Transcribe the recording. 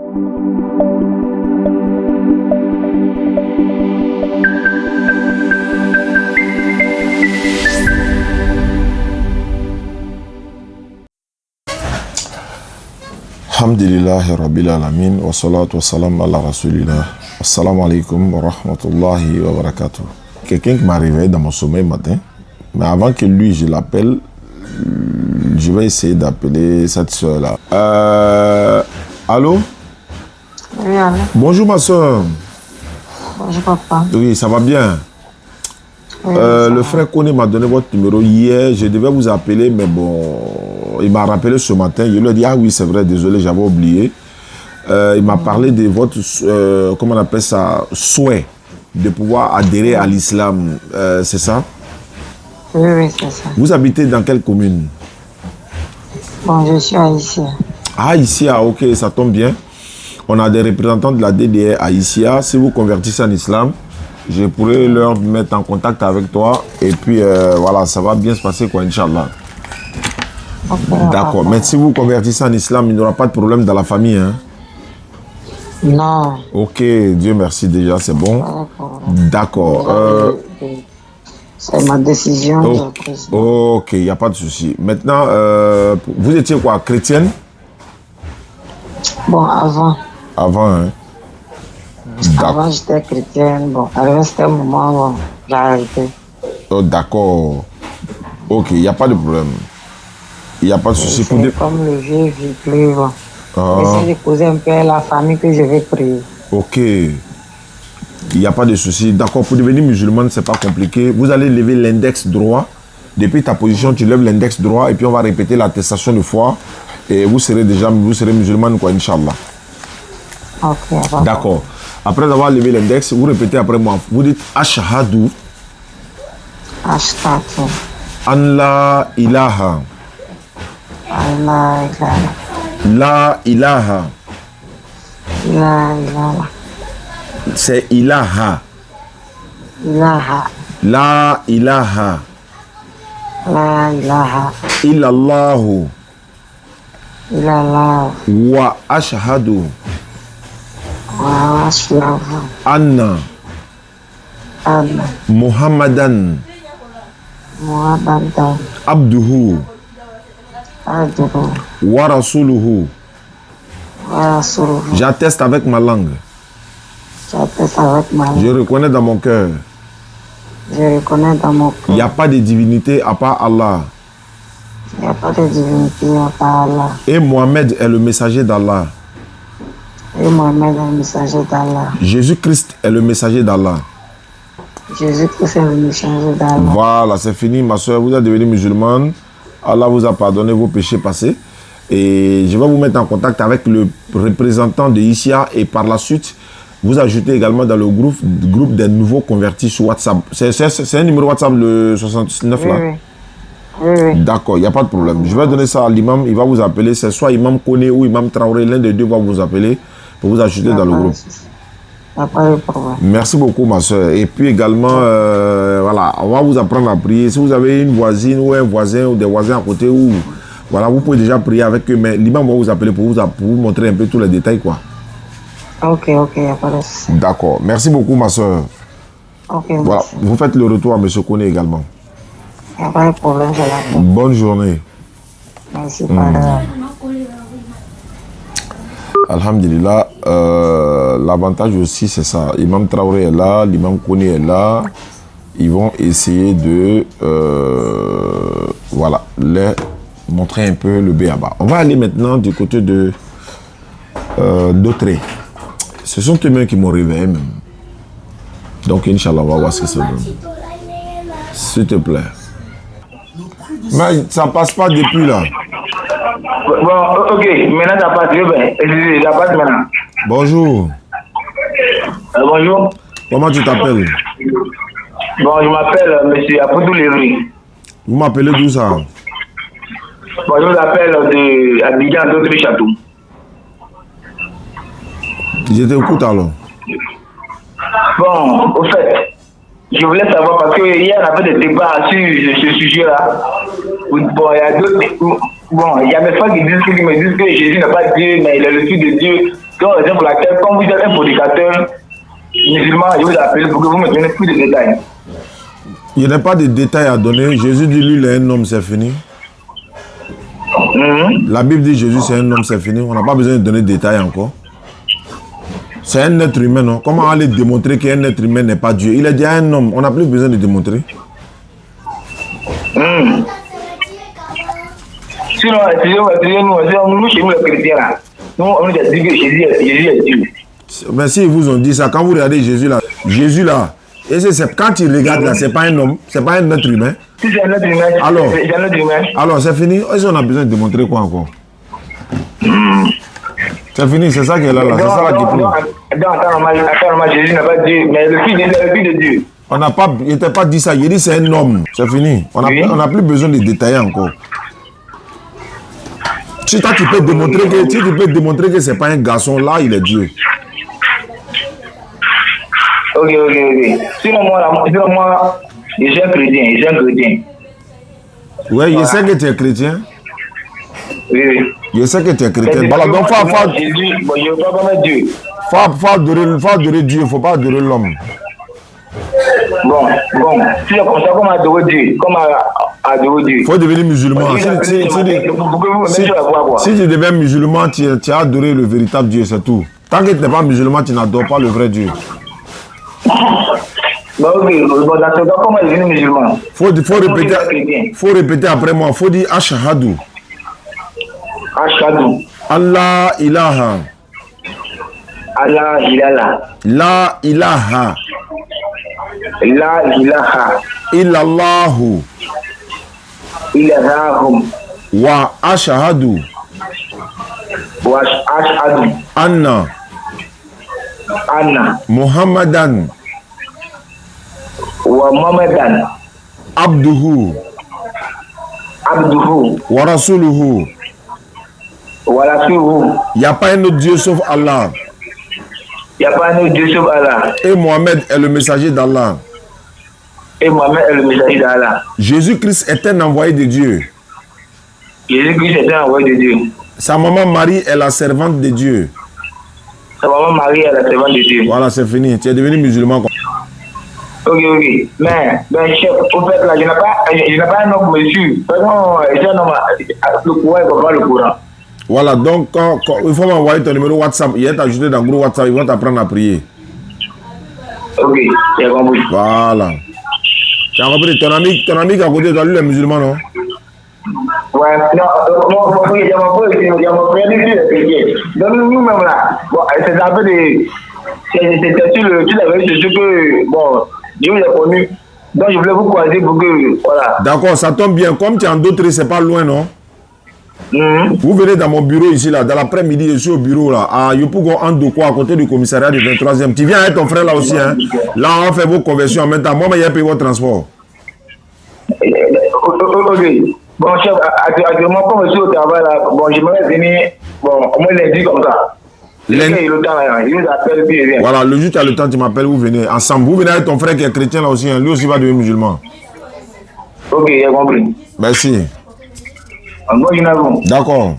Alhamdulillahi Rabbil Alamin wa salatu wa salam ala Rasulillah. Assalamu alaikum wa rahmatullahi wa barakatuh. Quelqu'un qui m'a réveillé dans mon sommeil matin, mais avant que lui je l'appelle, je vais essayer d'appeler cette soeur-là. Allô? Oui, allô? Bonjour ma soeur. Bonjour papa. Oui, ça va bien? Oui, le frère Koné m'a donné votre numéro hier, je devais vous appeler, mais bon, il m'a rappelé ce matin, je lui ai dit, ah oui c'est vrai, désolé, j'avais oublié. Il m'a parlé de votre, comment on appelle ça, souhait de pouvoir adhérer à l'islam, c'est ça? Oui, oui, c'est ça. Vous habitez dans quelle commune? Bon, je suis haïtien. Ah, ici, ah, ok, ça tombe bien. On a des représentants de la DDR à Issia. Si vous convertissez en islam, je pourrais leur mettre en contact avec toi. Et puis, voilà, ça va bien se passer, quoi, Inch'Allah. Okay, d'accord. Mais si vous convertissez en islam, il n'y aura pas de problème dans la famille, hein? Non. Ok, Dieu merci déjà, c'est bon. D'accord. C'est ma décision. Ok, il n'y a pas de souci. Maintenant, vous étiez quoi, chrétienne? Bon, avant. Avant, hein? Avant, j'étais chrétienne. Bon, à un certain moment, bon, j'ai arrêté. Oh, d'accord. Ok, il n'y a pas de problème. Il n'y a pas de souci. C'est comme le vieux vit plus. Bon. J'essaie de poser un peu à la famille que je vais prier. Ok. Il n'y a pas de souci. D'accord, pour devenir musulmane, ce n'est pas compliqué. Vous allez lever l'index droit. Depuis ta position, tu lèves l'index droit et puis on va répéter l'attestation de foi. Et vous serez musulmane, quoi, Inch'Allah. Ok. D'accord. Après avoir levé l'index, vous répétez après moi. Vous dites Ashhadu. Ashhadu. An la ilaha. La ilaha. La ilaha. La ilaha. C'est ilaha. Ilaha. La ilaha. La ilaha. Illallahu. Illallah. Wa ashhadu. Wa ashhadu. Anna. Muhammadan. Muhammadan. Abduhu. Abduhu. Wa rasuluhu. Wa rasuluhu. J'atteste avec ma langue. J'atteste avec ma langue. Je reconnais dans mon cœur. Je reconnais dans mon cœur. Il n'y a pas de divinité à part Allah. Il n'y a pas de divinité à part Allah. Et Mohamed est le messager d'Allah. Et Mohamed est le messager d'Allah. Jésus-Christ est le messager d'Allah. Jésus-Christ est le messager d'Allah. Voilà, c'est fini, ma soeur. Vous êtes devenue musulmane. Allah vous a pardonné vos péchés passés. Et je vais vous mettre en contact avec le représentant de Issia. Et par la suite, vous ajoutez également dans le groupe des nouveaux convertis sur WhatsApp. C'est un numéro WhatsApp, le 69 là? Oui. D'accord, il n'y a pas de problème. Je vais donner ça à l'imam. Il va vous appeler. C'est soit imam Koné ou imam Traoré. L'un des deux va vous appeler pour vous ajouter dans le groupe. Il n'y a pas de problème. Merci beaucoup, ma soeur. Et puis également, voilà, on va vous apprendre à prier. Si vous avez une voisine ou un voisin ou des voisins à côté, voilà, vous pouvez déjà prier avec eux. Mais l'imam va vous appeler pour vous montrer un peu tous les détails, quoi. Ok, il n'y a pas de souci. D'accord. Merci beaucoup, ma soeur. Ok, voilà. Vous faites le retour à M. Koné également. Il n'y a pas de problème, je l'attends. Bonne journée. Merci, Alhamdulillah, l'avantage aussi c'est ça. Imam Traoré est là, l'imam Koné est là. Ils vont essayer de voilà, leur montrer un peu le B.A.B.A. On va aller maintenant du côté de d'Autré. Ce sont eux-mêmes qui m'ont réveillé même. Donc Inch'Allah, on va voir ce que ça donne. S'il te plaît. Mais ça passe pas depuis là. Bon, ok, maintenant ça passe, ça passe maintenant. Bonjour. Bonjour. Comment tu t'appelles? Bon, je m'appelle M. Apoudou Lévry. Vous m'appelez d'où ça? Bon, je vous appelle de Abidjan, d'autres châteaux. Je t'écoute alors. Bon, au fait, je voulais savoir parce que hier on avait des débats sur ce sujet-là. Bon, il y a d'autres. Bon, il y a des fois qui me disent que Jésus n'est pas Dieu, mais il est le Fils de Dieu, Donc, raison pour laquelle, comme vous êtes un prédicateur musulman, je vous appelle pour que vous me donnez plus de détails. Il n'y a pas de détails à donner. Jésus dit lui, il est un homme, c'est fini. La Bible dit Jésus, c'est un homme, c'est fini. On n'a pas besoin de donner de détails encore. C'est un être humain, non? Comment aller démontrer qu'un être humain n'est pas Dieu? Il est déjà un homme. On n'a plus besoin de démontrer. Sinon, nous, chez nous, les chrétiens, là, nous, on nous a dit que Jésus est Dieu. Mais si ils vous ont dit ça, quand vous regardez Jésus là, et quand il regarde là, c'est pas un homme, c'est pas un être humain. Si c'est un être humain, c'est un être humain. Alors c'est fini. Est-ce qu'on a besoin de démontrer quoi encore? C'est fini, c'est ça qui est là, c'est ça là qui prouve. Attends, Jésus n'a pas dit, mais le fils de Dieu. On n'a pas, il n'était pas dit ça, il dit c'est un homme. C'est fini. On n'a plus besoin de détailler encore. Si toi tu peux démontrer que c'est pas un garçon, là il est Dieu. Ok. Sinon moi, je suis un chrétien. Oui, je sais que tu es chrétien. Oui. Je sais que tu es chrétien. Voilà, donc faut adorer Dieu, il ne faut pas adorer l'homme. Bon, si c'est comme ça, comment adorer Dieu? Il faut devenir musulman. Si tu deviens musulman, tu as adoré le véritable Dieu, c'est tout. Tant que tu n'es pas musulman, tu n'adores pas le vrai Dieu. Bon, dans ce cas, comment devenir musulman? Faut répéter après moi. Faut dire Ashhadu. Allah ilaha. La ilaha. Illallahu. Wa ashhadu. Anna. Muhammadan. Abduhu. Wa rasuluhu. Il n'y a pas un autre Dieu sauf Allah. Et Mohammed est le messager d'Allah. Jésus-Christ est un envoyé de Dieu. Sa maman Marie est la servante de Dieu. Voilà, c'est fini. Tu es devenu musulman. Ok. Mais chef, au fait, là, je n'ai pas un homme monsieur. Pardon, j'ai un homme, le courant, il ne pas le courant. Voilà, donc quand il faut m'envoyer ton numéro WhatsApp, il est ajouté dans le groupe WhatsApp, ils vont t'apprendre à prier. Ok, j'ai compris. Voilà. Tu as compris, ton ami qui est à côté de toi, lui, il est musulman, non? Ouais, non, il y a mon frère, donc nous-mêmes là, bon, c'est un peu de. C'est sur le. Tu l'avais dit, que. Bon, Dieu l'a connu. Donc je voulais vous croiser pour que. Voilà. D'accord, ça tombe bien. Comme tu es en d'autres, c'est pas loin, non? Vous venez dans mon bureau ici, là, dans l'après-midi, je suis au bureau, là, à Yopougon, Andoko, à côté du commissariat du 23e. Tu viens avec ton frère là aussi, hein? Là, on fait vos conversions en même temps. Moi, mais il y a payé votre transport. Ok. Bon, chef, actuellement, comme je suis au travail, là, bon, j'aimerais venir, bon, au moins lundi comme ça. Lundi. Voilà, le jour tu as le temps, tu m'appelles, vous venez ensemble. Vous venez avec ton frère qui est chrétien là aussi, hein? Lui aussi va devenir musulman. Ok, j'ai compris. Merci. D'accord. D'accord.